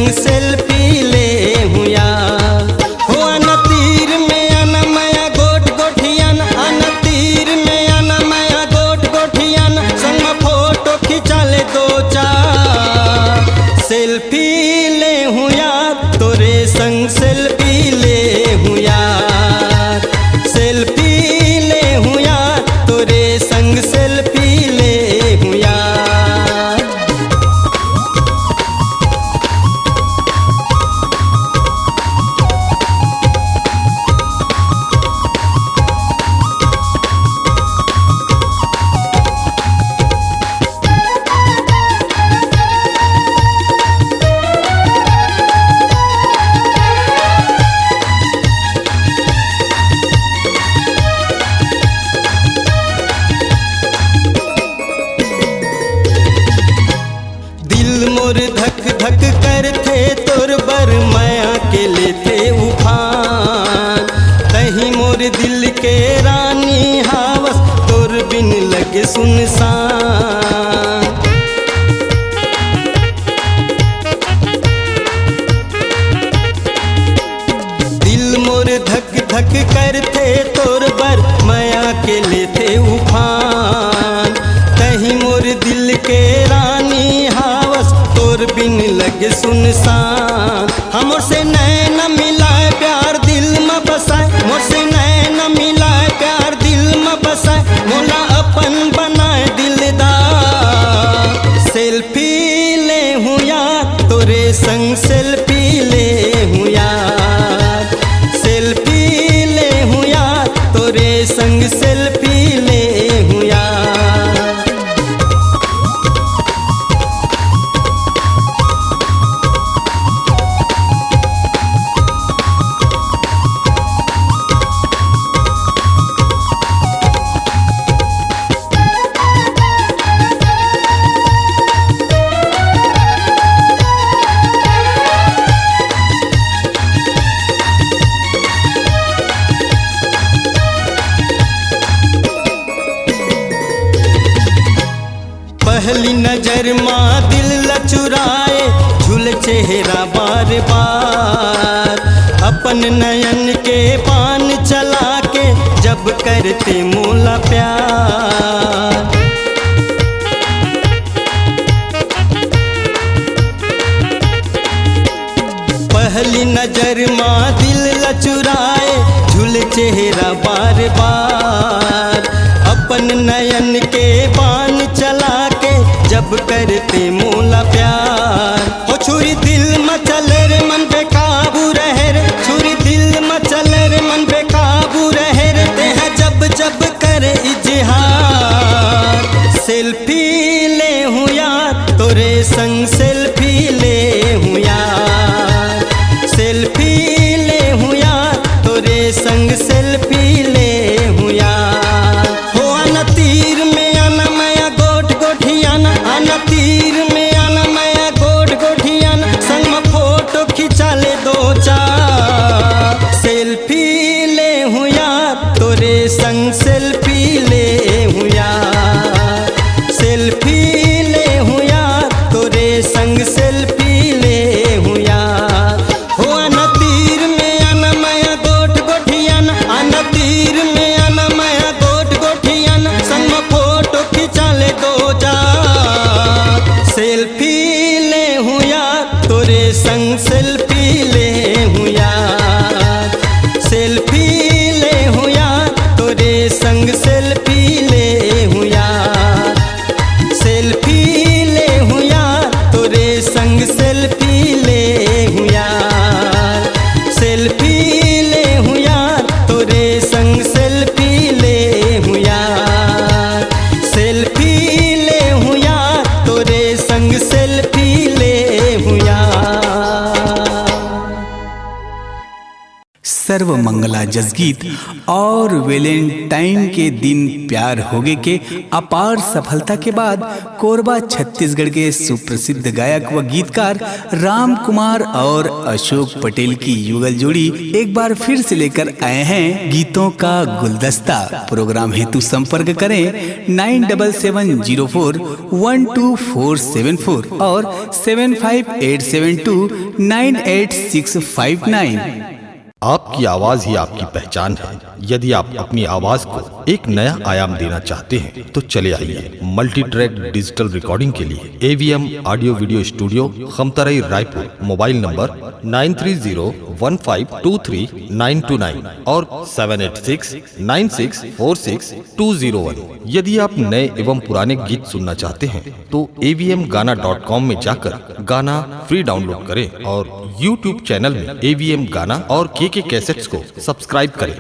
संग सेल्फी ले हूँ यार। हो आना तीर में आना माया गोट गोठियान, आना तीर में आना माया गोट गोठियान, संग में फोटो खिंचा ले दो चार। सेल्फी ले हूँ यार तोरे संग सेल्फी ले हूँ यार। सेल्फी ले हूँ यार तोरे संग सेल्फी ले हूँ यार। मोर धक धक करथे तोर बर माया के लेथे उफान। तही मोर दिल के रानी हावस तोर बिन लगे सुनसान। दिल मोर धक धक करथे तोर बर माया के लेथे उफान। तही मोर दिल के रानी हावस तोर बिन लगे सुनसान। हमोर से नैन मिलाए प्यार दिल में बसाए, मोर से नैन मिलाए प्यार दिल में बसाए, मोला अपन बनाए दिलदार। सेल्फी ले हूँ यार तोरे संग सेल्फी ले हूँ यार। सेल्फी ले हूँ यार तोरे संग सेल्फी ले हूँ यार। पहली नजर माँ दिल लचुराए झूल चेहरा बार बार। अपन नयन के पान चला के जब करते मोला प्यार। पहली नजर माँ दिल लचुराए झूल चेहरा बार बार। अपन नयन के पान चला के जब करते मोला प्यार। हो छुरी दिल में चले रे मन पे काबू रहे रे, छुरी दिल में चले रे मन पे काबू रहे रे। ते है जब जब करे इजहार। सेल्फी ले हूँ यार तोरे संग सेल्फी ले हूँ यार। सेल्फी ले हूँ यार तोरे संग सेल्फी ले हूँ यार। हो आना तीर में आना माया गोट गोठियान, आना तीर में आना माया गोट गोठियान, संग में फोटो खिंचा ले दो चार। सेल्फी ले हूँ यार तोरे संग सेल्फी ले हूँ यार। सेल्फी ले हूँ यार तोरे संग सेल्फी ले हूँ यार। हो आना तीर में आना माया गोट गोठियान, आना तीर में आना माया गोट गोठियान, संग में फोटो खिंचा ले दो चार। सेल्फी ले हूँ यार तोरे संग सेल्फी ले हूँ यार। सेल्फी ले हूँ यार तोरे संग सेल्फी ले हूँ यार। सेल्फी ले हूँ यार तोरे संग सेल्फी ले हूँ यार। सेल्फी ले हूँ यार तोरे संग सेल्फी ले हूँ यार। सेल्फी ले हूँ यार तोरे संग सेल्फी ले हूँ यार। सर्व मंगला जसगीत और वैलेंटाइन के दिन प्यार होगे के अपार सफलता के बाद कोरबा छत्तीसगढ़ के सुप्रसिद्ध गायक व गीतकार राम कुमार और अशोक पटेल की युगल जोड़ी एक बार फिर से लेकर आए हैं गीतों का गुलदस्ता। प्रोग्राम हेतु संपर्क करें 9704122474 और 7587298659। आपकी आवाज ही आपकी पहचान है। यदि आप अपनी आवाज को एक नया आयाम देना चाहते हैं तो चले आइए मल्टी ट्रैक डिजिटल रिकॉर्डिंग के लिए AVM audio video studio Khamtarai Raipur. Mobile number 9301523929 और 7869646201। यदि आप नए एवं पुराने गीत सुनना चाहते हैं तो avmgana.com में जाकर गाना फ्री डाउनलोड करें और YouTube चैनल में AVM गाना और KK कैसेट्स को सब्सक्राइब करें।